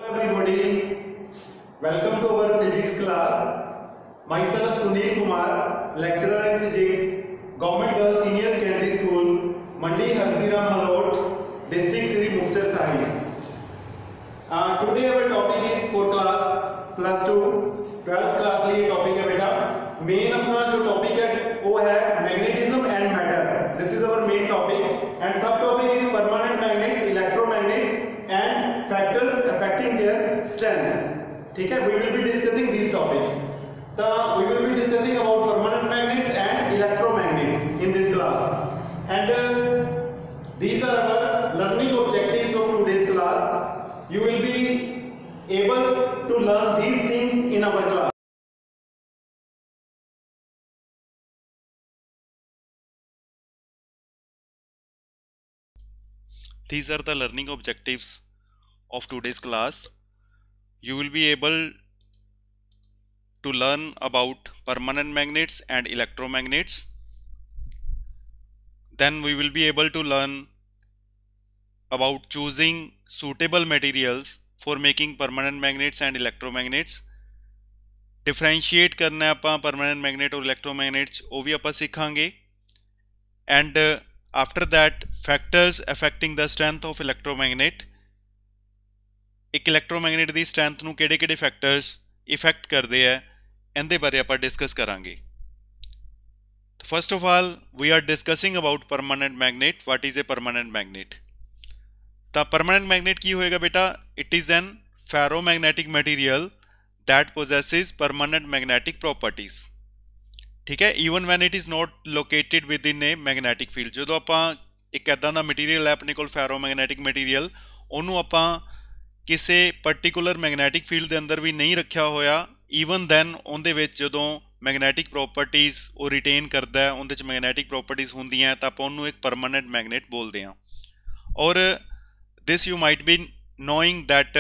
Everybody, welcome to our physics class. Myself Sunil Kumar, lecturer in physics, Government Girls Senior Secondary School, Mandi Harsiram Malot, District Sri Muxar Sahib. Today our topic is for class plus 2, 12th class लिए topic है बेटा. Main अपना जो topic है वो है magnetism and matter. This is our main topic and sub topic is permanent magnets, electromagnets and factors affecting their strength. ठीक है, we will be discussing these topics. So we will be discussing about permanent magnets and electromagnets in this class. And these are our learning objectives of today's class. You will be able to learn these things in our class. These are the learning objectives of today's class. You will be able to learn about permanent magnets and electromagnets. Then we will be able to learn about choosing suitable materials for making permanent magnets and electromagnets. Differentiate करना है ਆਪਾਂ permanent magnet और electromagnets वो भी ਆਪਾਂ सिखांगे. And after that, factors affecting the strength of electromagnet. एक electromagnet ਦੀ strength ਨੂੰ ਕਿਹੜੇ-ਕਿਹੜੇ factors effect ਕਰਦੇ ਆ ਇਹਦੇ ਬਾਰੇ ਆਪਾਂ ਡਿਸਕਸ ਕਰਾਂਗੇ. First of all, we are discussing about permanent magnet. What is a permanent magnet? ਤਾਂ permanent magnet ਕੀ ਹੋਏਗਾ ਬੇਟਾ? It is an ferromagnetic material that possesses permanent magnetic properties. ठीक है, even when it is not located within a magnetic field. ਜਦੋਂ ਆਪਾਂ ਇੱਕ ਐਦਾਂ ਦਾ material ਹੈ ਆਪਣੇ ਕੋਲ ferromagnetic material, ਉਹਨੂੰ ਆਪਾਂ ਕਿਸੇ ਪਰਟੀਕੂਲਰ ਮੈਗਨੈਟਿਕ ਫੀਲਡ ਦੇ ਅੰਦਰ ਵੀ ਨਹੀਂ ਰੱਖਿਆ ਹੋਇਆ, ਈਵਨ ਦੈਨ ਉਹਦੇ ਵਿੱਚ ਜਦੋਂ ਮੈਗਨੈਟਿਕ ਪ੍ਰੋਪਰਟੀਜ਼ ਉਹ ਰਿਟੇਨ ਕਰਦਾ ਹੈ, ਉਹਦੇ 'ਚ ਮੈਗਨੈਟਿਕ ਪ੍ਰੋਪਰਟੀਜ਼ ਹੁੰਦੀਆਂ ਤਾਂ ਆਪਾਂ ਉਹਨੂੰ ਇੱਕ ਪਰਮਾਨੈਂਟ ਮੈਗਨੇਟ ਬੋਲਦੇ ਹਾਂ. ਔਰ this you might be knowing that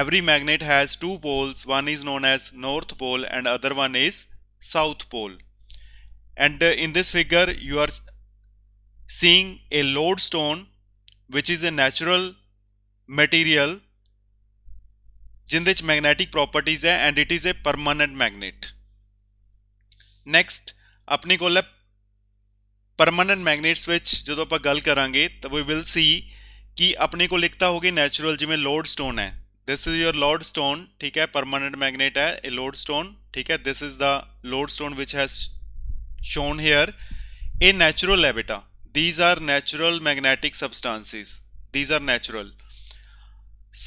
every magnet has two poles. One is known as north pole and other one is south pole. And in this figure you are seeing a lodestone, which is a natural material जिंदे च magnetic properties है and it is a permanent magnet. Next अपने कोल permanent magnets विच ਜਦੋਂ ਆਪਾਂ ਗੱਲ ਕਰਾਂਗੇ ਤਾਂ we will see कि अपने को लिखता होगी नेचुरल जिमें लोड स्टोन है. This is your load stone. ठीक है, परमानेंट मैग्नेट है ए लोड स्टोन. ठीक है, this is the lodestone which has shown here. A natural है बेटा. These are natural magnetic substances. These are natural.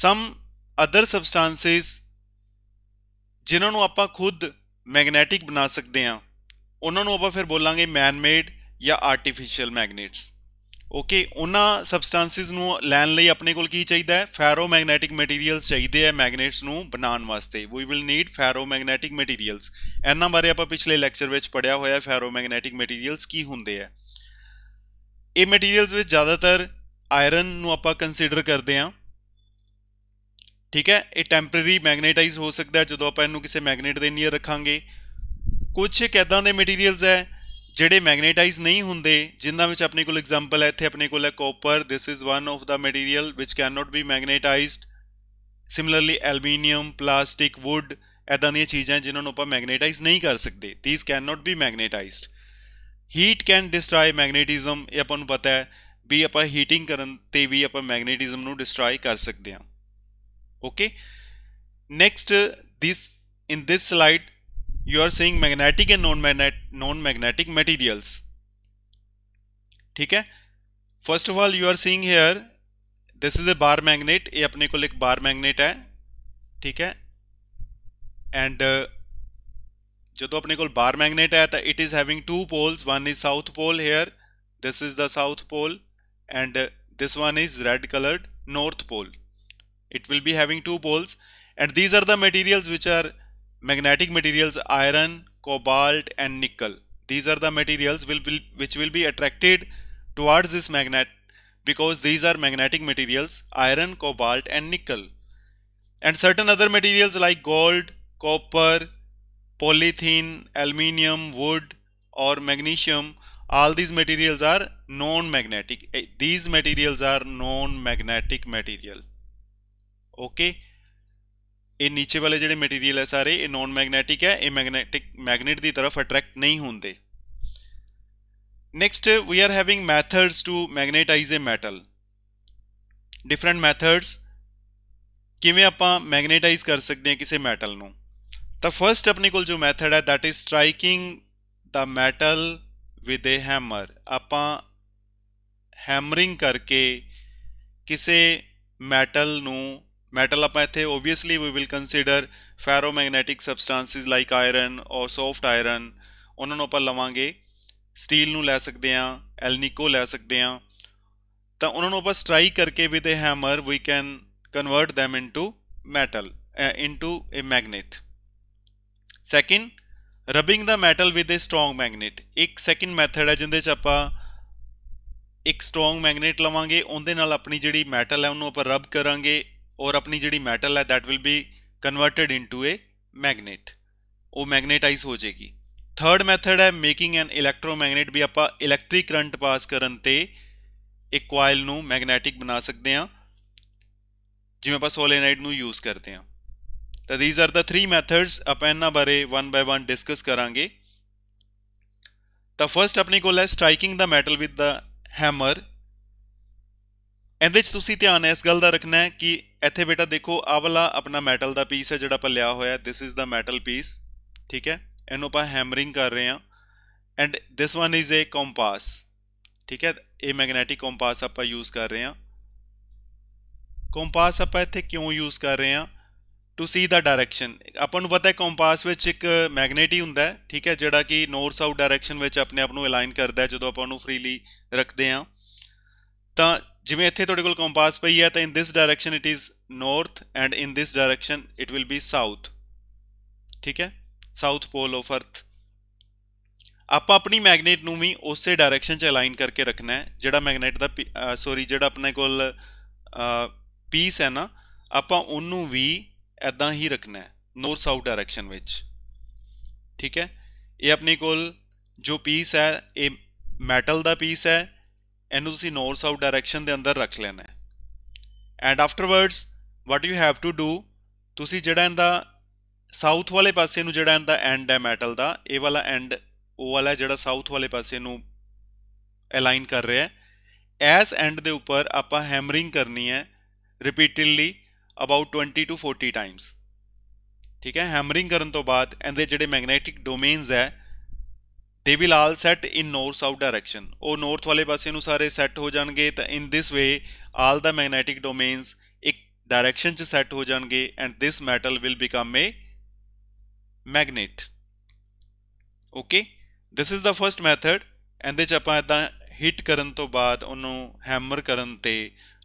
Some other substances जिन्हां नूं आपां खुद मैग्नेटिक बना सकते हैं उन्हां नूं आपां फिर बोलांगे मैन मेड या आर्टिफिशियल मैगनेट्स. ओके, उन्हां सबसटांसिस नूं लैण लई अपने कोल की चाहिदा है? फैरोमैगनैटिक मटीरियल्स चाहिए है मैगनेट्स नूं बनाउण वास्ते. We will need ferromagnetic materials. इन्हां बारे आपां पिछले लैक्चर विच पढ़िया होया फैरोमैगनैटिक मटीरियल्स की हुंदे है. ये मटीरियल्स विच ज़्यादातर आयरन नूं आपां कंसीडर करदे हां. ठीक है, ये टैंपरेरी मैगनेटाइज हो सकता है जदों आपां इहनूं किसी मैगनेट दे नीयर रखांगे. कुछ एक इदां दे मटीरियल्स है ਜਿਹੜੇ ਮੈਗਨੇਟਾਈਜ਼ ਨਹੀਂ ਹੁੰਦੇ, ਜਿਨ੍ਹਾਂ ਵਿੱਚ ਆਪਣੇ ਕੋਲ ਐਗਜ਼ਾਮਪਲ ਹੈ ਇੱਥੇ ਆਪਣੇ ਕੋਲ ਹੈ copper. This is one of the material which can not be magnetised. Similarly aluminium, plastic, wood, ਇੱਦਾਂ ਦੀਆਂ ਚੀਜ਼ਾਂ ਜਿਨ੍ਹਾਂ ਨੂੰ ਆਪਾਂ ਮੈਗਨੇਟਾਈਜ਼ ਨਹੀਂ ਕਰ ਸਕਦੇ. These can not be magnetised. Heat can destroy magnetism. ਇਹ ਆਪਾਂ ਨੂੰ ਪਤਾ ਹੈ ਵੀ ਆਪਾਂ ਹੀਟਿੰਗ ਕਰਨ 'ਤੇ ਵੀ ਆਪਾਂ ਮੈਗਨੇਟਿਜ਼ਮ ਨੂੰ ਡਿਸਟਰੋਏ ਕਰ ਸਕਦੇ ਹਾਂ. Okay, next in this slide you are seeing magnetic and non-magnetic materials. ठीक है, first of all you are seeing here this is a bar magnet. ये अपने को एक bar magnet है. ठीक है, and जो अपने को bar magnet है तो it is having two poles. One is south pole here. This is the south pole and this one is red colored north pole. It will be having two poles and these are the materials which are magnetic materials: iron, cobalt and nickel. These are the materials which will be attracted towards this magnet because these are magnetic materials: iron, cobalt and nickel. And certain other materials like gold, copper, polythene, aluminium, wood or magnesium, all these materials are non-magnetic. These materials are non-magnetic material. Okay, ਇਹ ਨੀਚੇ ਵਾਲੇ ਜਿਹੜੇ material ਹੈ ਸਾਰੇ ਇਹ ਨॉन magnetic है, ਇਹ magnet ਦੀ ਤਰਫ ਅਟਰੈਕਟ ਨਹੀਂ ਹੁੰਦੇ। Next we are having methods to magnetise a metal. Different methods किवें आपां मैग्नेटाइज कर सकते हैं किसी मैटल नूं। तो फर्स्ट अपने कोल जो मैथड है that is striking the metal with a hammer. आपां हैमरिंग करके किसी मैटल नूं, मैटल आपां इत्थे obviously we will consider ferromagnetic substances like iron और सॉफ्ट आयरन, उन्हां नूं आपां लवांगे। स्टील नूं लै सकते हैं, एलनिको लै सकते हैं। तो उन्होंने आप स्ट्राइक करके with a hammer we can convert them into metal, into a magnet. Second, rubbing the metal with a strong magnet. एक सैकेंड मैथड है जिंदे च आपां एक स्ट्रोंग मैग्नेट लवांगे, उहदे नाल अपनी जिहड़ी मैटल है उन्होंने आपां रब करांगे और अपनी जिहड़ी मैटल है that will be converted into a magnet, वो मैग्नेटाइज हो जाएगी। थर्ड मैथड है मेकिंग एन इलैक्ट्रोमैग्नेट। भी आपां इलैक्ट्रिक करंट पास करन ते एक कॉइल नूं मैग्नेटिक बना सकते हैं, जिवें आपां सोलेनाइड नूं यूज़ करते हैं। तो these are the three methods, आपां इन्हां बारे वन बाय वन डिस्कस करांगे। तो फर्स्ट अपने कोल है striking the metal with the hammer. इहदे च तुसीं ध्यान इस गल दा रखना है कि इत्थे बेटा देखो आ वाला अपना मैटल दा पीस है जिहड़ा आपां लिया होया, this is the metal piece, ठीक है। इन्हों आपां हैमरिंग कर रहे हैं and this one is a compass, ठीक है। ये मैग्नेटिक कंपास आपां यूज़ कर रहे हैं। कंपास आपां इत्थे क्यों यूज़ कर रहे हैं? To see the direction. आपां नूं पता है कंपास विच एक मैग्नेट ही हुंदा है, ठीक है, जिहड़ा कि नॉर्थ साउथ डायरैक्शन विच अपने आप नूं अलाइन करदा है जदों आपां उहनूं फ्रीली रखते हैं। तो जिवें इत्थे तुहाडे कोल कंपास पई है तो in this direction it is north and in this direction it will be south, ठीक है, साउथ पोल ऑफ अर्थ। आप अपनी मैग्नेट नूं भी उस डायरैक्शन च अलाइन करके रखना है। जिहड़ा मैग्नेट दा जिहड़ा अपने कोल पीस है ना, आपां उहनूं भी ऐदां ही रखना है नॉर्थ साउथ डायरैक्शन विच, ठीक है। ये अपने कोल जो पीस है ये मैटल दा पीस है, इहनूं तुसीं नॉर्थ साउथ डायरैक्शन दे अंदर रख लेना है। And afterwards what you have to do, तुसीं जिहड़ा इहदा साउथ वाले पासे नूं जिहड़ा इहदा एंड है मैटल दा, ये वाला एंड वो वाला जिहड़ा साउथ वाले पासे नूं अलाइन कर रहा है, एस एंड दे उपर आपां हैमरिंग करनी है रिपीटेडली अबाउट 20 to 40 टाइम्स, ठीक है। हैमरिंग करन तो बाद इहदे जिहड़े मैग्नेटिक डोमेन्स है they will all sat in north south direction, वो नॉर्थ वाले पासे नूं सारे सैट हो जाएंगे। तो in this way all the magnetic domains एक डायरैक्शन च सैट हो जाएंगे and this metal will become a magnet. Okay, this is the first method. इहदे च आपां इदां हिट करन तो बाद उहनूं हैमर करन ते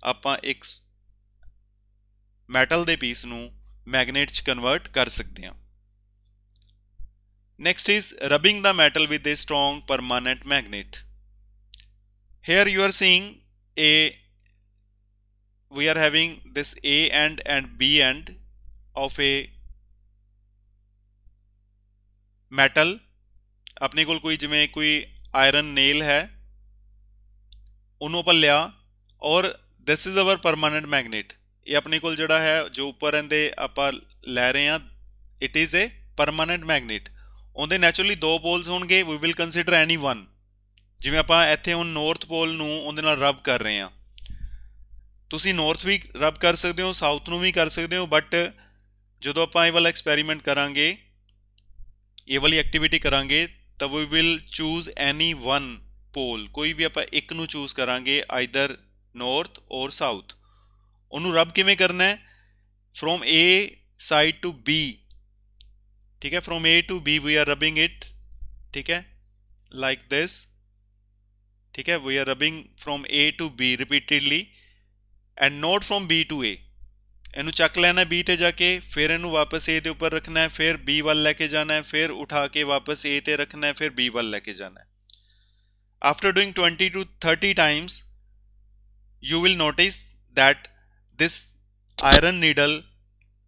आपां एक मैटल दे पीस नूं मैग्नेट च कन्वर्ट कर सकते हैं। Next is rubbing the metal with a strong permanent magnet. Here you are seeing a we are having this A end and B end of a metal। अपने कोल कोई जिवें कोई आयरन नेल है उन्होंने पर लिया और this is our permanent magnet. ये अपने कोल जिहड़ा है जो उपर इहदे आपां लै रहे हैं it is a permanent magnet. उहदे नैचुरली दो पोल्स होणगे, we will consider any one. जिवें आपां इत्थे हुण नॉर्थ पोल नूं उहदे नाल रब कर रहे हैं, तुसी नॉर्थ भी रब कर सकते हो, साउथ नूं भी कर सकते हो, बट जो आप ये वाला एक्सपेरीमेंट करांगे, ये वाली एक्टिविटी करांगे, तो we will choose any one pole, कोई भी आप एक नूं चूज करांगे आइदर नॉर्थ और साउथ। उन्होंने रब किवें करना है? From A side to B, ठीक है, from A to B we are rubbing it, ठीक है, लाइक दिस, ठीक है, we are rubbing from A to B repeatedly and not from B to A. इनू चक लेना बी ते जाके, फिर इनू वापस ए दे ऊपर रखना है, फिर बी वाल लेके जाना है, फिर उठा के वापस ए ते रखना है, फिर बी वाल लेके जाना है। After doing 20 to 30 times you will notice that this iron needle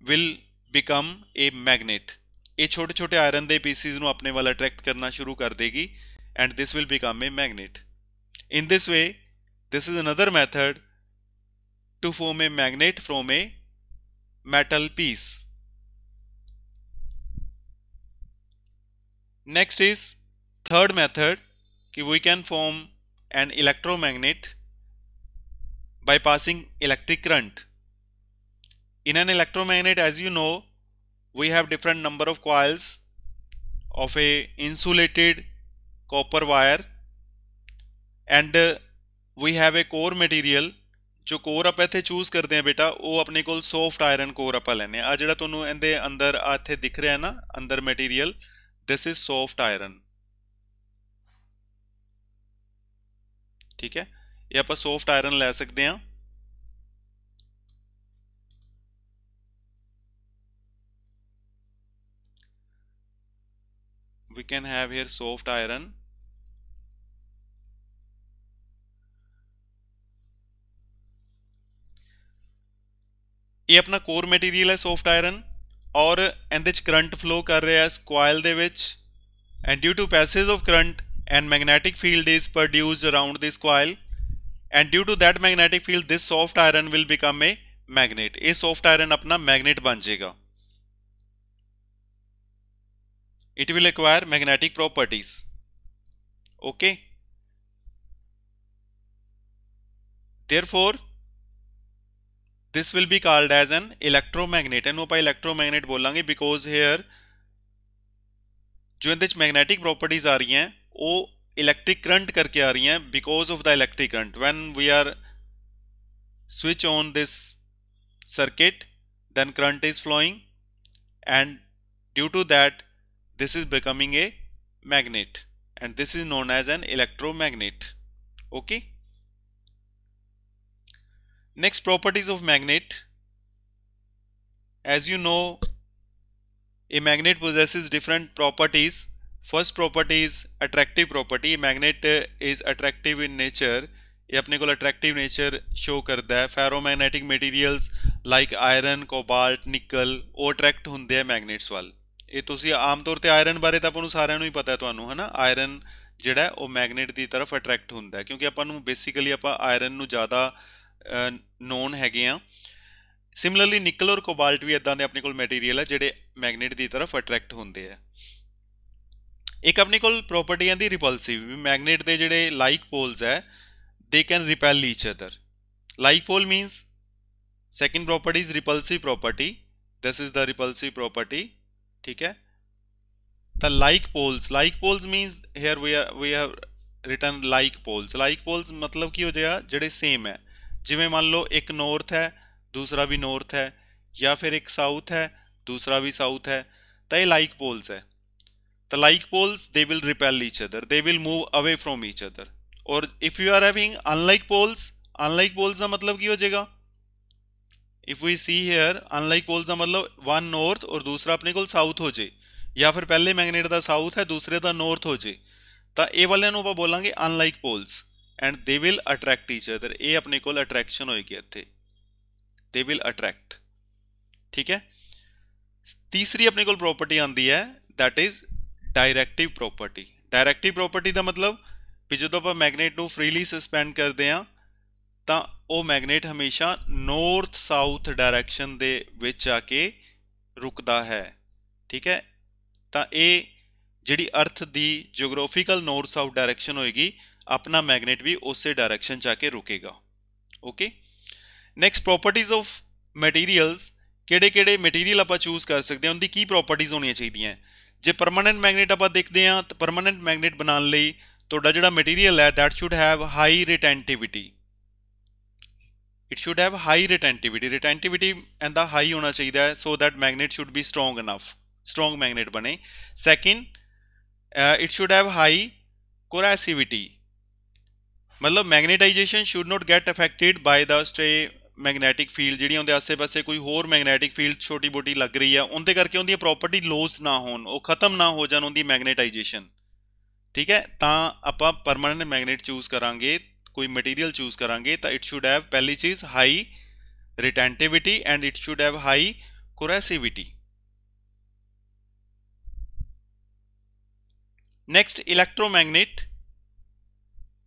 will become a magnet। ये छोटे छोटे आयरन दे पीसीज नू अपने वाल अट्रैक्ट करना शुरू कर देगी and this will become a magnet। In this way this is another method to form a magnet from a metal piece। Next is third method कि we can form an electromagnet by passing electric current. In an electromagnet, as you know, we have different number of coils of a insulated copper wire and we have a core material. जो core आप इत्थे choose करते हैं बेटा वो अपने को soft iron core आप लेने आ जिहड़ा तुहानूं इहदे अंदर इत्थे दिख रहा है ना अंदर material this is soft iron ठीक है ये आप सॉफ्ट आयरन ले सकते हैं we can have here soft iron ये अपना कोर मटीरियल है सॉफ्ट आयरन और ਇਹਦੇ ਚ ਕਰੰਟ ਫਲੋ ਕਰ ਰਿਹਾ ਹੈ ਕੋਇਲ ਦੇ ਵਿੱਚ and due to passage of current and magnetic field is produced around this coil and due to that magnetic field this soft iron will become a magnet ये soft iron अपना magnet बन जाएगा it will acquire magnetic properties okay therefore this will be called as an electromagnet and ਆਪਾਂ electromagnet बोलांगे because here जो ਇਹਦੇ ਚ magnetic properties आ रही हैं वो इलेक्ट्रिक करंट करके आ रही हैं because of the electric current when we are switch on this circuit then current is flowing and due to that this is becoming a magnet and this is known as an electromagnet okay next properties of magnet as you know a magnet possesses different properties first property is attractive property a magnet is attractive in nature ये अपने को attractive nature show करता है ferromagnetic materials like iron cobalt nickel ਉਹ attract ਹੁੰਦੇ ਆ magnets ਵੱਲ ਇਹ ਤੁਸੀਂ ਆਮ ਤੌਰ ਤੇ ਆਇਰਨ ਬਾਰੇ ਤਾਂ ਆਪਾਂ ਨੂੰ ਸਾਰਿਆਂ ਨੂੰ ਹੀ ਪਤਾ ਹੈ ਤੁਹਾਨੂੰ ਹੈ ਨਾ ਆਇਰਨ ਜਿਹੜਾ ਉਹ ਮੈਗਨੇਟ ਦੀ ਤਰਫ ਅਟਰੈਕਟ ਹੁੰਦਾ ਹੈ ਕਿਉਂਕਿ ਆਪਾਂ ਨੂੰ ਬੇਸਿਕਲੀ ਆਪਾਂ ਆਇਰਨ ਨੂੰ ਜ਼ਿਆਦਾ ਨੋਨ ਹੈਗੇ ਆ ਸਿਮਿਲਰਲੀ ਨਿਕਲ ਔਰ ਕੋਬਾਲਟ ਵੀ ਇਦਾਂ ਦੇ ਆਪਣੇ ਕੋਲ ਮਟੀਰੀਅਲ ਹੈ ਜਿਹੜੇ ਮੈਗਨੇਟ ਦੀ ਤਰਫ ਅਟਰੈਕਟ ਹੁੰਦੇ ਆ ਇੱਕ ਆਪਣੇ ਕੋਲ ਪ੍ਰੋਪਰਟੀ ਆਂਦੀ ਰਿਪਲਸਿਵ ਵੀ ਮੈਗਨੇਟ ਦੇ ਜਿਹੜੇ ਲਾਈਕ ਪੋਲਸ ਹੈ they can repel each other like pole means second property is repulsive property this is the repulsive property ठीक है the like poles means here we have written like poles मतलब की हो जाएगा ਜਿਹੜੇ same है ਜਿਵੇਂ ਮੰਨ ਲਓ ਇੱਕ north है दूसरा भी north है या फिर एक south है दूसरा भी south है तो ये like poles है the like poles they will repel each other they will move away from each other और if you are having unlike poles ਦਾ मतलब ਕੀ ਹੋ ਜਾਏਗਾ if we see here unlike poles ਦਾ मतलब one north और दूसरा अपने ਕੋਲ south ਹੋ ਜੇ ਜਾਂ ਫਿਰ ਪਹਿਲੇ ਮੈਗਨੇਟ ਦਾ south ਹੈ ਦੂਸਰੇ ਦਾ north ਹੋ ਜੇ ਤਾਂ ਇਹ ਵਾਲਿਆਂ ਨੂੰ ਆਪਾਂ ਬੋਲਾਂਗੇ unlike poles and they will attract each other ਇਹ ਆਪਣੇ ਕੋਲ attraction ਹੋਏਗੀ ਇੱਥੇ they will attract ਠੀਕ ਹੈ ਤੀਸਰੀ ਆਪਣੇ ਕੋਲ ਪ੍ਰੋਪਰਟੀ ਆਂਦੀ ਹੈ that is directive property ਦਾ ਮਤਲਬ ਵੀ ਜਦੋਂ ਆਪਾਂ ਮੈਗਨੇਟ ਨੂੰ ਫ੍ਰੀਲੀ ਸਸਪੈਂਡ ਕਰਦੇ ਹਾਂ ਤਾਂ ਉਹ ਮੈਗਨੇਟ ਹਮੇਸ਼ਾ ਨੌਰਥ ਸਾਊਥ ਡਾਇਰੈਕਸ਼ਨ ਦੇ ਵਿੱਚ ਆ ਕੇ ਰੁਕਦਾ ਹੈ ਠੀਕ ਹੈ ਤਾਂ ਇਹ ਜਿਹੜੀ ਅਰਥ ਦੀ ਜਿਓਗ੍ਰਾਫੀਕਲ ਨੌਰਥ ਸਾਊਥ ਡਾਇਰੈਕਸ਼ਨ ਹੋਏਗੀ ਆਪਣਾ ਮੈਗਨੇਟ ਵੀ ਉਸੇ ਡਾਇਰੈਕਸ਼ਨ 'ਚ ਆ ਕੇ ਰੁਕੇਗਾ okay next properties of materials ਕਿਹੜੇ ਮਟੀਰੀਅਲ ਆਪਾਂ ਚੂਜ਼ ਕਰ ਸਕਦੇ ਹਾਂ ਉਹਦੀ ਕੀ ਪ੍ਰੋਪਰਟੀਜ਼ ਹੋਣੀਆਂ ਚਾਹੀਦੀਆਂ ਜੇ ਪਰਮਾਨੈਂਟ ਮੈਗਨੇਟ ਆਪਾਂ ਦੇਖਦੇ ਹਾਂ ਤਾਂ ਪਰਮਾਨੈਂਟ ਮੈਗਨੇਟ ਬਣਾਉਣ ਲਈ ਤੁਹਾਡਾ ਜਿਹੜਾ ਮਟੀਰੀਅਲ ਹੈ that should have high retentivity it should have high retentivity and the high होना चाहिए so that magnet should be strong magnet बने second it should have high corrosivity मतलब magnetization should not get affected by the stray magnetic field ਜਿਹੜੀ ਉਹਦੇ ਆਸੇ-ਪਾਸੇ ਕੋਈ ਹੋਰ magnetic field ਛੋਟੀ ਬੋਟੀ ਲੱਗ ਰਹੀ ਆ ਉਹਦੇ ਕਰਕੇ ਉਹਦੀ ਪ੍ਰੋਪਰਟੀ ਲੋਸ ਨਾ ਹੋਣ ਉਹ ਖਤਮ ਨਾ ਹੋ ਜਾਣ ਉਹਦੀ magnetization ਠੀਕ ਹੈ ਤਾਂ ਆਪਾਂ ਪਰਮਾਨੈਂਟ ਮੈਗਨੇਟ ਚੂਜ਼ ਕਰਾਂਗੇ कोई मटीरियल चूज करांगे तो इट शुड हैव पहली चीज high retentivity and it should have high coercivity next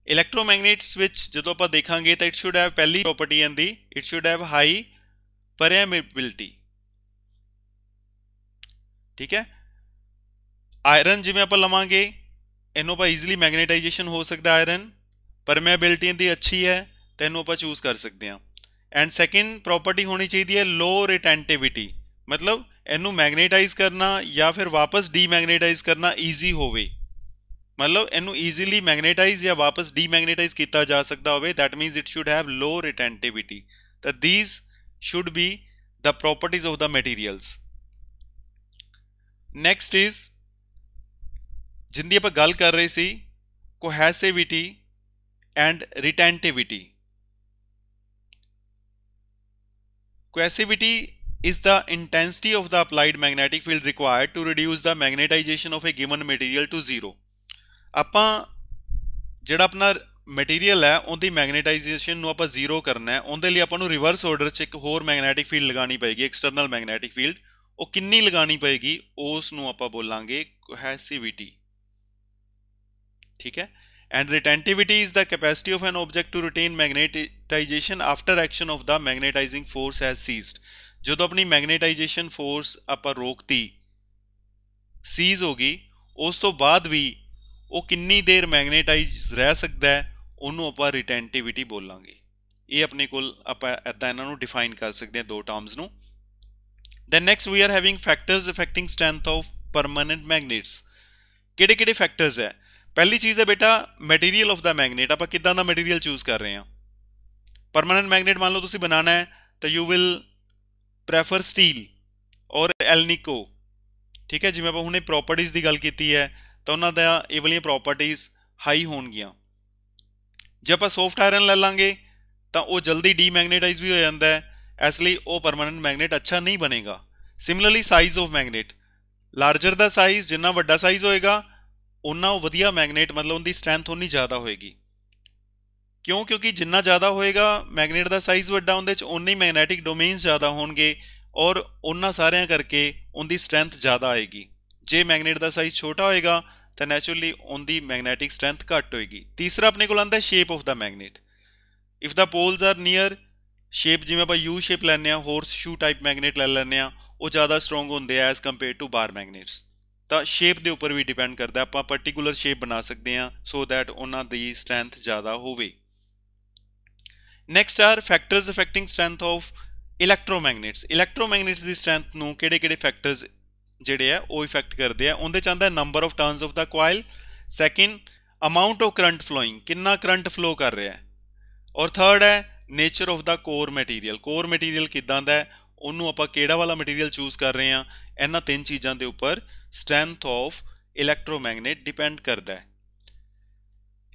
electromagnets which जो आप देखांगे तो इट शुड हैव पहली प्रॉपर्टी आंदी it should have high permeability ठीक है ਆਇਰਨ ਜਿਵੇਂ ਆਪਾਂ ਲਵਾਂਗੇ ਇਹਨੂੰ ਆਪਾਂ ਈਜ਼ੀਲੀ ਮੈਗਨੇਟਾਈਜੇਸ਼ਨ ਹੋ ਸਕਦਾ ਆਇਰਨ, ਪਰਮੇਬਿਲਿਟੀ ਦੀ ਅੱਛੀ ਹੈ ਤਾਂ ਇਹਨੂੰ ਆਪਾਂ ਚੂਜ਼ ਕਰ ਸਕਦੇ ਹਾਂ। ਐਂਡ ਸੈਕਿੰਡ ਪ੍ਰੋਪਰਟੀ ਹੋਣੀ ਚਾਹੀਦੀ ਹੈ ਲੋ ਰਿਟੈਂਟਿਵਿਟੀ, ਮਤਲਬ ਇਹਨੂੰ ਮੈਗਨੇਟਾਈਜ਼ ਕਰਨਾ ਜਾਂ ਫਿਰ ਵਾਪਸ ਡੀਮੈਗਨੇਟਾਈਜ਼ ਕਰਨਾ ਈਜ਼ੀ ਹੋਵੇ, ਮਤਲਬ ਇਹਨੂੰ ਈਜ਼ੀਲੀ ਮੈਗਨੇਟਾਈਜ਼ ਜਾਂ ਵਾਪਸ ਡੀਮੈਗਨੇਟਾਈਜ਼ ਕੀਤਾ ਜਾ ਸਕਦਾ ਹੋਵੇ, that means it should have low retentivity. ਤਾਂ these should be the properties of the materials. Next is ਜਿੰਦੀ ਆਪਾਂ ਗੱਲ ਕਰ ਰਹੇ ਸੀ cohesivity and retentivity. Cohesivity is the intensity of the applied magnetic field required to reduce the magnetization of a given material to zero। ਆਪਾਂ ਜਿਹੜਾ ਆਪਣਾ material ਹੈ ਉਹਦੀ ਮੈਗਨੇਟਾਈਜੇਸ਼ਨ ਨੂੰ ਆਪਾਂ ਜ਼ੀਰੋ ਕਰਨਾ ਹੈ, ਉਹਦੇ ਲਈ ਆਪਾਂ ਨੂੰ ਰਿਵਰਸ ਆਰਡਰ 'ਚ ਇੱਕ ਹੋਰ ਮੈਗਨੈਟਿਕ ਫੀਲਡ ਲਗਾਉਣੀ ਪਏਗੀ, ਐਕਸਟਰਨਲ ਮੈਗਨੈਟਿਕ ਫੀਲਡ। ਉਹ ਕਿੰਨੀ ਲਗਾਉਣੀ ਪਏਗੀ ਉਸ ਨੂੰ ਆਪਾਂ ਬੋਲਾਂਗੇ ਕੋਹੈਸਿਵਿਟੀ, ਠੀਕ ਹੈ। And retentivity is the capacity of an object to retain magnetization after action of the magnetizing force has ceased। ਜਦੋਂ ਆਪਣੀ ਮੈਗਨੇਟਾਈਜੇਸ਼ਨ ਫੋਰਸ ਆਪਾਂ ਰੋਕਤੀ, ਸੀਜ਼ ਹੋ ਗਈ, ਉਸ ਤੋਂ ਬਾਅਦ ਵੀ ਉਹ ਕਿੰਨੀ ਦੇਰ ਮੈਗਨੇਟਾਈਜ਼ ਰਹਿ ਸਕਦਾ ਹੈ ਉਹਨੂੰ ਆਪਾਂ ਰਿਟੈਂਟਿਵਿਟੀ ਬੋਲਾਂਗੇ। ਇਹ ਆਪਣੇ ਕੋਲ ਆਪਾਂ ਇੱਦਾਂ ਇਹਨਾਂ ਨੂੰ ਡਿਫਾਈਨ ਕਰ ਸਕਦੇ ਹਾਂ ਦੋ ਟਰਮਸ ਨੂੰ। Then next we are having factors affecting strength of permanent magnets. ਕਿਹੜੇ ਕਿਹੜੇ ਫੈਕਟਰਸ ਹੈ? ਪਹਿਲੀ ਚੀਜ਼ ਹੈ ਬੇਟਾ ਮਟੀਰੀਅਲ ਆਫ ਦਾ ਮੈਗਨੇਟ, ਆਪਾਂ ਕਿੱਦਾਂ ਦਾ ਮਟੀਰੀਅਲ ਚੂਜ਼ ਕਰ ਰਹੇ ਹਾਂ। ਪਰਮਾਨੈਂਟ ਮੈਗਨੇਟ ਮੰਨ ਲਓ ਤੁਸੀਂ ਬਣਾਉਣਾ ਹੈ ਤਾਂ ਯੂ ਵਿਲ ਪ੍ਰੈਫਰ ਸਟੀਲ ਔਰ ਐਲਨੀਕੋ, ਠੀਕ ਹੈ। ਜਿਵੇਂ ਆਪਾਂ ਹੁਣੇ ਪ੍ਰੋਪਰਟੀਜ਼ ਦੀ ਗੱਲ ਕੀਤੀ ਹੈ ਤਾਂ ਉਹਨਾਂ ਦਾ ਇਹ ਵਾਲੀਆਂ ਪ੍ਰੋਪਰਟੀਜ਼ ਹਾਈ ਹੋਣਗੀਆਂ। ਜੇ ਆਪਾਂ ਸੌਫਟ ਆਇਰਨ ਲੈ ਲਾਂਗੇ ਤਾਂ ਉਹ ਜਲਦੀ ਡੀਮੈਗਨੇਟਾਈਜ਼ ਵੀ ਹੋ ਜਾਂਦਾ ਹੈ, ਇਸ ਲਈ ਉਹ ਪਰਮਾਨੈਂਟ ਮੈਗਨੇਟ ਅੱਛਾ ਨਹੀਂ ਬਣੇਗਾ। Similarly size of magnet, larger the size, ਜਿੰਨਾ ਵੱਡਾ ਸਾਈਜ਼ ਹੋਏਗਾ ਉਨਾ ਉਹ ਵਧੀਆ ਮੈਗਨੇਟ, ਮਤਲਬ ਉਹਦੀ ਸਟਰੈਂਥ ਉਨੀ ਜ਼ਿਆਦਾ ਹੋਏਗੀ। ਕਿਉਂ? ਕਿਉਂਕਿ ਜਿੰਨਾ ਜ਼ਿਆਦਾ ਹੋਏਗਾ ਮੈਗਨੇਟ ਦਾ ਸਾਈਜ਼ ਵੱਡਾ, ਉਹਦੇ 'ਚ ਉਨੇ ਹੀ ਮੈਗਨੈਟਿਕ ਡੋਮੇਨਸ ਜ਼ਿਆਦਾ ਹੋਣਗੇ ਔਰ ਉਹਨਾਂ ਸਾਰਿਆਂ ਕਰਕੇ ਉਹਦੀ ਸਟਰੈਂਥ ਜ਼ਿਆਦਾ ਆਏਗੀ। ਜੇ ਮੈਗਨੇਟ ਦਾ ਸਾਈਜ਼ ਛੋਟਾ ਹੋਏਗਾ ਤਾਂ ਨੈਚੁਰਲੀ ਉਹਦੀ ਮੈਗਨੈਟਿਕ ਸਟਰੈਂਥ ਘੱਟ ਹੋਏਗੀ। ਤੀਸਰਾ ਆਪਣੇ ਕੋਲ ਆਉਂਦਾ shape of the magnet. If the poles are near, shape ਜਿਵੇਂ ਆਪਾਂ ਯੂ ਸ਼ੇਪ ਲੈਂਦੇ ਹਾਂ, ਹੋਰਸ ਸ਼ੂ ਟਾਈਪ ਮੈਗਨੇਟ ਲੈ ਲੈਂਦੇ ਹਾਂ, ਉਹ ਜ਼ਿਆਦਾ ਸਟਰੋਂਗ ਹੁੰਦੇ ਆ ਐਜ਼ ਕੰਪੇਅਰ ਟੂ ਬਾਰ ਮੈਗਨੇਟਸ। ਤਾਂ ਸ਼ੇਪ ਦੇ ਉੱਪਰ ਵੀ ਡਿਪੈਂਡ ਕਰਦਾ, ਆਪਾਂ ਪਰਟੀਕੂਲਰ ਸ਼ੇਪ ਬਣਾ ਸਕਦੇ ਹਾਂ ਸੋ ਦੈਟ ਉਹਨਾਂ ਦੀ ਸਟਰੈਂਥ ਜ਼ਿਆਦਾ ਹੋਵੇ। Next are factors affecting strength of electromagnets. Electromagnets ਦੀ ਸਟਰੈਂਥ ਨੂੰ ਕਿਹੜੇ ਕਿਹੜੇ ਫੈਕਟਰਸ ਜਿਹੜੇ ਆ ਉਹ ਇਫੈਕਟ ਕਰਦੇ ਆ? ਉਹਦੇ 'ਚ ਆਉਂਦਾ number of turns of the coil, second amount of current flowing, ਕਿੰਨਾ ਕਰੰਟ ਫਲੋ ਕਰ ਰਿਹਾ ਹੈ, ਔਰ ਥਰਡ ਹੈ nature of the core material, core material ਕਿੱਦਾਂ ਦਾ ਹੈ, ਉਹਨੂੰ ਆਪਾਂ ਕਿਹੜਾ ਵਾਲਾ ਮਟੀਰੀਅਲ ਚੂਜ਼ ਕਰ ਰਹੇ ਹਾਂ। ਇਹਨਾਂ ਤਿੰਨ ਚੀਜ਼ਾਂ ਦੇ ਉੱਪਰ ਸਟਰੈਂਥ ਆਫ ਇਲੈਕਟ੍ਰੋਮੈਗਨੇਟ ਡਿਪੈਂਡ ਕਰਦਾ ਹੈ।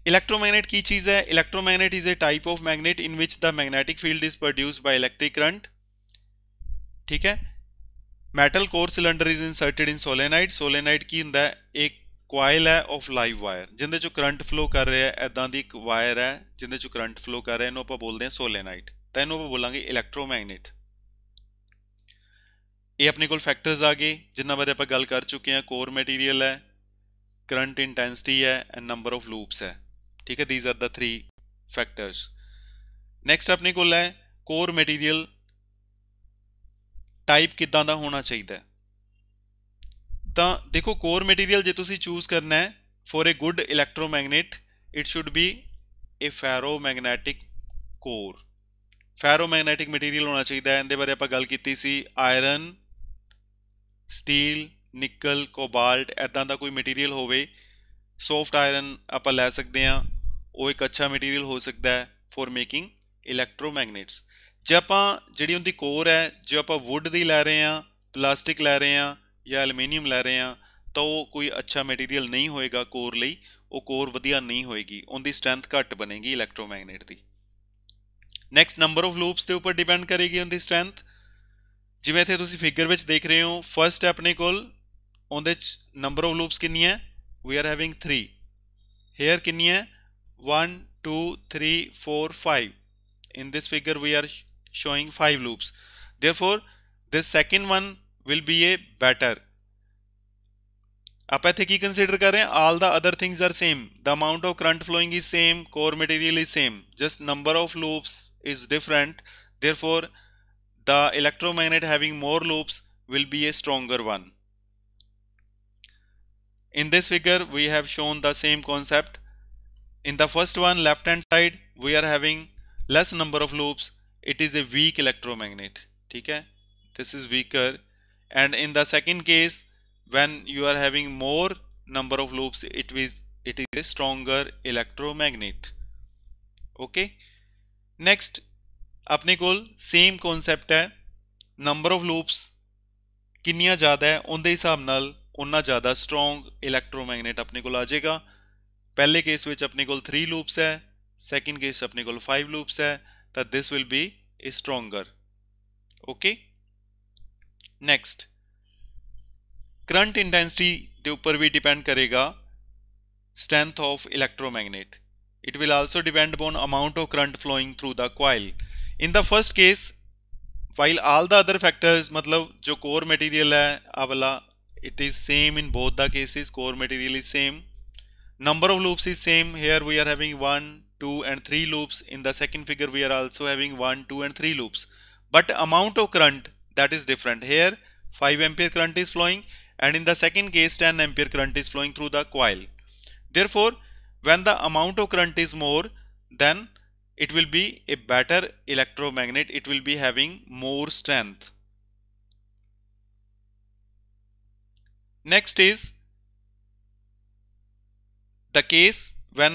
ਇਲੈਕਟ੍ਰੋਮੈਗਨੇਟ ਕੀ ਚੀਜ਼ ਹੈ? Electromagnet is a type of magnet in which the magnetic field is produced by electric current, ਠੀਕ ਹੈ। Metal core cylinder is inserted in solenoid. Solenoid ਕੀ ਹੁੰਦਾ ਹੈ? ਇੱਕ ਕੁਆਇਲ ਹੈ ਆਫ ਲਾਈਵ ਵਾਇਰ, ਜਿਹਦੇ ਚੋਂ ਕਰੰਟ ਫਲੋ ਕਰ ਰਿਹਾ ਹੈ। ਇੱਦਾਂ ਦੀ ਇੱਕ ਵਾਇਰ ਹੈ ਜਿਹਦੇ ਚੋਂ ਕਰੰਟ ਫਲੋ ਕਰ ਰਿਹਾ, ਇਹਨੂੰ ਆਪਾਂ ਬੋਲਦੇ ਹਾਂ ਸੋਲੇਨਾਈਡ, ਤਾਂ ਇਹਨੂੰ ਆਪਾਂ ਬੋਲਾਂਗੇ ਇਲੈਕਟ੍ਰੋਮੈਗਨੇਟ। ਇਹ ਆਪਣੇ ਕੋਲ ਫੈਕਟਰਸ ਆ ਗਏ ਜਿਨ੍ਹਾਂ ਬਾਰੇ ਆਪਾਂ ਗੱਲ ਕਰ ਚੁੱਕੇ ਹਾਂ। ਕੋਰ ਮਟੀਰੀਅਲ ਹੈ, ਕਰੰਟ ਇੰਟੈਂਸਿਟੀ ਹੈ ਐਂਡ ਨੰਬਰ ਆਫ ਲੂਪਸ ਹੈ, ਠੀਕ ਹੈ। These are the 3 factors. Next ਆਪਣੇ ਕੋਲ ਹੈ ਕੋਰ ਮਟੀਰੀਅਲ ਟਾਈਪ ਕਿੱਦਾਂ ਦਾ ਹੋਣਾ ਚਾਹੀਦਾ। ਤਾਂ ਦੇਖੋ ਕੋਰ ਮਟੀਰੀਅਲ ਜੇ ਤੁਸੀਂ ਚੂਜ਼ ਕਰਨਾ ਹੈ for a good electromagnet it should be a ferromagnetic core. Ferromagnetic material ਹੋਣਾ ਚਾਹੀਦਾ ਹੈ। ਇਹਦੇ ਬਾਰੇ ਆਪਾਂ ਗੱਲ ਕੀਤੀ ਸੀ, ਆਇਰਨ, ਸਟੀਲ, ਨਿਕਲ, ਕੋਬਾਲਟ, ਇੱਦਾਂ ਦਾ ਕੋਈ ਮਟੀਰੀਅਲ ਹੋਵੇ। ਸੌਫਟ ਆਇਰਨ ਆਪਾਂ ਲੈ ਸਕਦੇ ਹਾਂ, ਉਹ ਇੱਕ ਅੱਛਾ ਮਟੀਰੀਅਲ ਹੋ ਸਕਦਾ ਹੈ ਫॉर ਮੇਕਿੰਗ ਇਲੈਕਟ੍ਰੋਮੈਗਨੇਟਸ। ਜੇ ਆਪਾਂ ਜਿਹੜੀ ਉਹਦੀ ਕੋਰ ਹੈ, ਜੇ ਆਪਾਂ ਵੁੱਡ ਦੀ ਲੈ ਰਹੇ ਹਾਂ, ਪਲਾਸਟਿਕ ਲੈ ਰਹੇ ਹਾਂ ਜਾਂ ਐਲੂਮੀਨੀਅਮ ਲੈ ਰਹੇ ਹਾਂ ਤਾਂ ਉਹ ਕੋਈ ਅੱਛਾ ਮਟੀਰੀਅਲ ਨਹੀਂ ਹੋਏਗਾ ਕੋਰ ਲਈ, ਉਹ ਕੋਰ ਵਧੀਆ ਨਹੀਂ ਹੋਏਗੀ, ਉਹਦੀ ਸਟਰੈਂਥ ਘੱਟ ਬਣੇਗੀ ਇਲੈਕਟ੍ਰੋਮੈਗਨੇਟ ਦੀ। ਨੈਕਸਟ ਨੰਬਰ ਆਫ ਲੂਪਸ ਦੇ ਉੱਪਰ ਡਿਪੈਂਡ ਕਰੇਗੀ ਉਹਦੀ ਸਟਰੈਂਥ। ਜਿਵੇਂ ਇੱਥੇ ਤੁਸੀਂ ਫਿਗਰ ਵਿੱਚ ਦੇਖ ਰਹੇ ਹੋ, ਫਸਟ ਹੈ ਆਪਣੇ ਕੋਲ, ਉਹਦੇ 'ਚ ਨੰਬਰ ਆਫ ਲੂਪਸ ਕਿੰਨੀ ਹੈ? ਵੀ ਆਰ ਹੈਵਿੰਗ 3। ਹੇਅਰ ਕਿੰਨੀ ਹੈ? 1 2 3 4 5। in this figure we are showing 5 loops, therefore this second one will be a better। ਆਪਾਂ ਇੱਥੇ ਕੀ ਕੰਸੀਡਰ ਕਰ ਰਹੇ ਹਾਂ? all the other things are same, the amount of current flowing is same, core material is same, just number of loops is different, therefore the electromagnet having more loops will be a stronger one। In this figure we have shown the same concept. In the first one, left hand side, we are having less number of loops. It is a weak electromagnet. ठीक है? This is weaker. And in the second case, when you are having more number of loops, it is a stronger electromagnet. Okay? Next, अपने कोल same concept है. Number of loops किन्नियां ज़्यादा है, उनके हिसाब नाल उन्ना ज़्यादा strong electromagnet अपने कोल आ जाएगा. पहले केस विच अपने कोल 3 लूप्स है, सेकंड केस अपने कोल 5 लूप्स है, तो this will be stronger. Okay. Next, current intensity के ऊपर भी डिपेंड करेगा strength of electromagnet. It will also depend upon amount of current flowing through the coil. In the first case, while all the other factors, मतलब जो core material है आ वाला, it is same in both the cases. Core material is same. Number of loops is same. Here we are having 1, 2 and 3 loops. In the second figure we are also having 1, 2 and 3 loops. But amount of current, that is different. Here 5 ampere current is flowing, and in the second case 10 ampere current is flowing through the coil. Therefore, when the amount of current is more, then it will be a better electromagnet. It will be having more strength. Next is the case when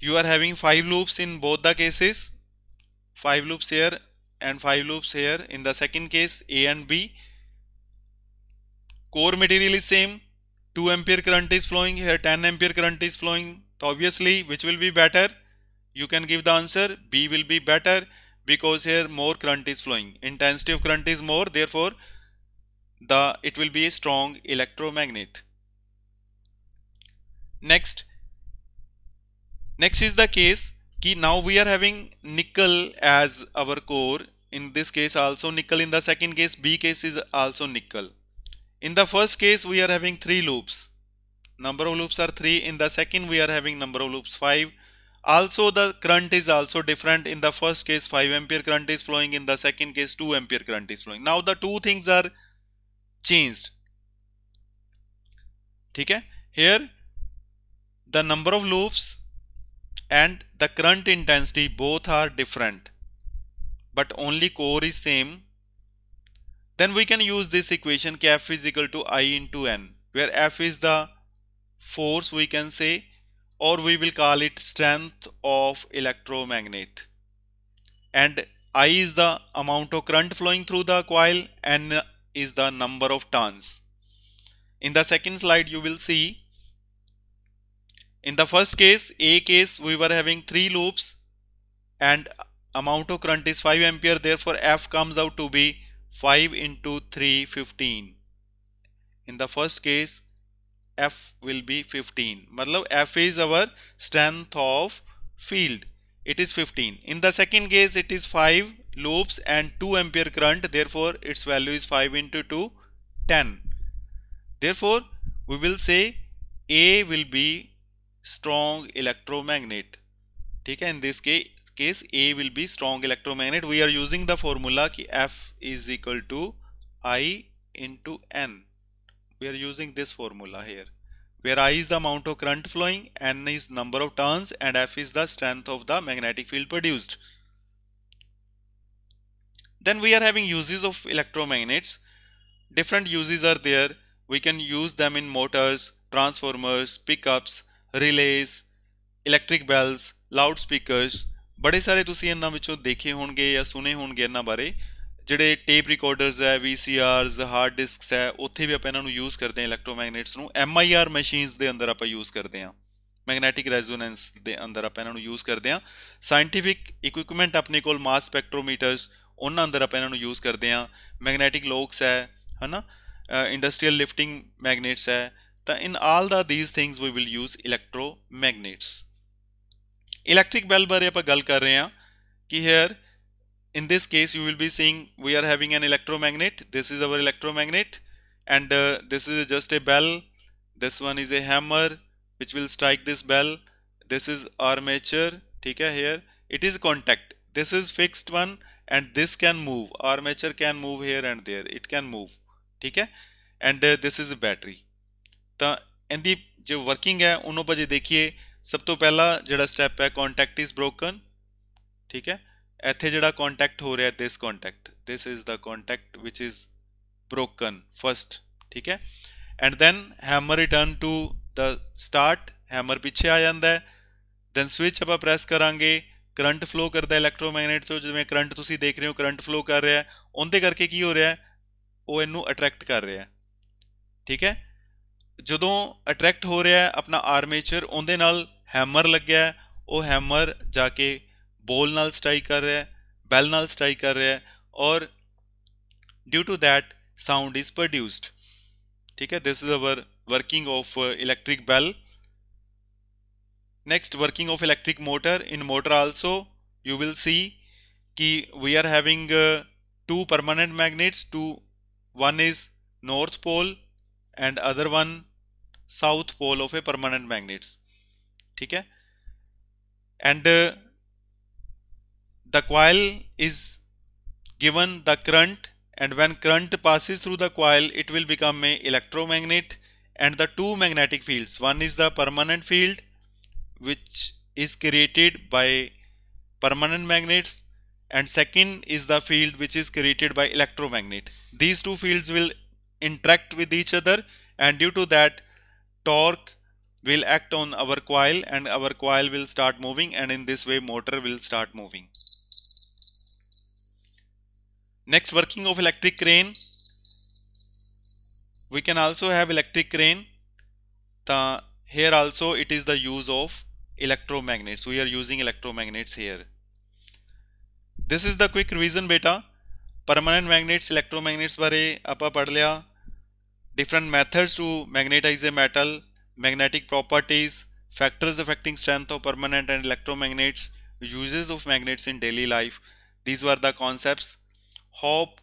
you are having 5 loops in both the cases, 5 loops here and 5 loops here. In the second case, A and B, core material is same, 2 ampere current is flowing, here 10 ampere current is flowing. So obviously, which will be better? You can give the answer, B will be better, because here more current is flowing. Intensity of current is more, therefore it will be a strong electromagnet. Next is the case कि now we are having nickel as our core. In this case also nickel. In the second case, B case is also nickel. In the first case we are having 3 loops. Number of loops are 3. In the second we are having number of loops 5. Also the current is also different. In the first case 5 ampere current is flowing. In the second case 2 ampere current is flowing. Now the two things are changed. ठीक है? Here the number of loops and the current intensity both are different, but only core is same. Then we can use this equation कि F is equal to I into N, where F is the force, we can say, or we will call it strength of electromagnet, and I is the amount of current flowing through the coil, N is the number of turns. In the second slide you will see, in the first case, A case, we were having 3 loops and amount of current is 5 ampere. Therefore, F comes out to be 5 into 3, 15. In the first case, F will be 15. मतलब F is our strength of field. It is 15. In the second case, it is 5 loops and 2 ampere current. Therefore, its value is 5 into 2, 10. Therefore, we will say A will be strong electromagnet. ठीक है? In this case A will be strong electromagnet. We are using the formula कि F is equal to I into N. We are using this formula here, where I is the amount of current flowing, N is number of turns, and F is the strength of the magnetic field produced. Then we are having uses of electromagnets. Different uses are there. We can use them in motors, transformers, pickups, release, electric bells, loud speakers. बड़े सारे तुसी इन्हां विचों देखे होणगे या सुने होणगे इन्हां बारे. ਜਿਹੜੇ ਟੇਪ ਰਿਕਾਰਡਰਸ ਹੈ, VCRs, ਹਾਰਡ ਡਿਸਕਸ ਹੈ, ਉੱਥੇ ਵੀ ਆਪਾਂ ਇਹਨਾਂ ਨੂੰ ਯੂਜ਼ ਕਰਦੇ ਹਾਂ ਇਲੈਕਟ੍ਰੋਮੈਗਨੇਟਸ ਨੂੰ. MIR ਮਸ਼ੀਨਸ ਦੇ ਅੰਦਰ ਆਪਾਂ ਯੂਜ਼ ਕਰਦੇ ਹਾਂ, ਮੈਗਨੈਟਿਕ ਰੈਜ਼ੋਨੈਂਸ ਦੇ ਅੰਦਰ ਆਪਾਂ ਇਹਨਾਂ ਨੂੰ ਯੂਜ਼ ਕਰਦੇ ਹਾਂ. ਸਾਇੰਟੀਫਿਕ ਇਕਵਿਪਮੈਂਟ ਆਪਣੇ ਕੋਲ ਮਾਸ ਸਪੈਕਟ੍ਰੋਮੀਟਰਸ, ਉਹਨਾਂ ਅੰਦਰ ਆਪਾਂ ਇਹਨਾਂ ਨੂੰ ਯੂਜ਼ ਕਰਦੇ ਹਾਂ. ਮੈਗਨੈਟਿਕ ਲੋਕਸ ਹੈ ਨਾ, ਇੰਡਸਟਰੀਅਲ ਲਿਫਟਿੰਗ ਮੈਗਨੇਟਸ ਹੈ. ਤਾਂ in all these things we will use electromagnets. Electric bell ਬਾਰੇ ਆਪਾਂ ਗੱਲ ਕਰ ਰਹੇ ਹਾਂ ਕਿ here in this case you will be seeing we are having an electromagnet. This is our electromagnet, and this is just a bell. This one is a hammer which will strike this bell. This is armature. ठीक है? Here it is contact. This is fixed one, and this can move. Armature can move here and there. It can move. ठीक है? And this is a battery. ਇਹਦੀ जो working है उन्होंने ਆਪਾਂ ਜੇ देखिए सब तो पहला ਜਿਹੜਾ स्टैप है कॉन्टैक्ट इज ब्रोकन। ठीक है, ਇੱਥੇ ਜਿਹੜਾ कॉन्टैक्ट हो रहा है this is the contact which is broken first। ठीक है, and then hammer return to the start, hammer ਪਿੱਛੇ ਆ ਜਾਂਦਾ ਹੈ, then switch ਆਪਾਂ ਪ੍ਰੈਸ ਕਰਾਂਗੇ, करंट फ्लो करता है इलैक्ट्रोमैगनेट ਤੋਂ, ਜਿਵੇਂ करंट ਤੁਸੀਂ ਦੇਖ ਰਹੇ ਹੋ करंट फ्लो कर रहा है, ਉਹਦੇ ਕਰਕੇ ਕੀ ਹੋ ਰਿਹਾ ਹੈ, ਉਹ ਇਹਨੂੰ ਅਟਰੈਕਟ ਕਰ ਰਿਹਾ ਹੈ। ਠੀਕ ਹੈ, ਜਦੋਂ ਅਟਰੈਕਟ ਹੋ ਰਿਹਾ ਹੈ ਆਪਣਾ ਆਰਮੇਚਰ, ਉਹਦੇ ਨਾਲ ਹੈਮਰ ਲੱਗਿਆ ਹੈ, ਉਹ ਹੈਮਰ ਜਾ ਕੇ ਬੋਲ ਨਾਲ ਸਟ੍ਰਾਈਕ ਕਰ ਰਿਹਾ ਹੈ, ਬੈਲ ਨਾਲ ਸਟ੍ਰਾਈਕ ਕਰ ਰਿਹਾ ਹੈ, ਔਰ due to that sound is produced. ठीक है, this is our working of electric bell. Next, working of electric motor. In motor also you will see कि we are having two permanent magnets, one is north pole and other one south pole of a permanent magnets। ठीक है, and the coil is given the current, and when current passes through the coil it will become a electromagnet, and the two magnetic fields, one is the permanent field which is created by permanent magnets, and second is the field which is created by electromagnet. These two fields will interact with each other, and due to that torque will act on our coil and our coil will start moving, and in this way motor will start moving। Next, working of electric crane. We can also have electric crane. Here also it is the use of electromagnets. We are using electromagnets here। This is the quick revision beta। permanent magnets, electromagnets बारे आपा पढ़ लिया। different methods to magnetize a metal, magnetic properties, factors affecting strength of permanent and electromagnets, uses of magnets in daily life. These were the concepts। Hope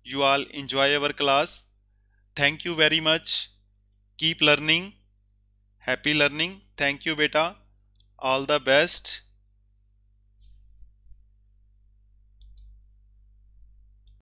you all enjoy our class। Thank you very much। Keep learning। Happy learning। Thank you beta। All the best।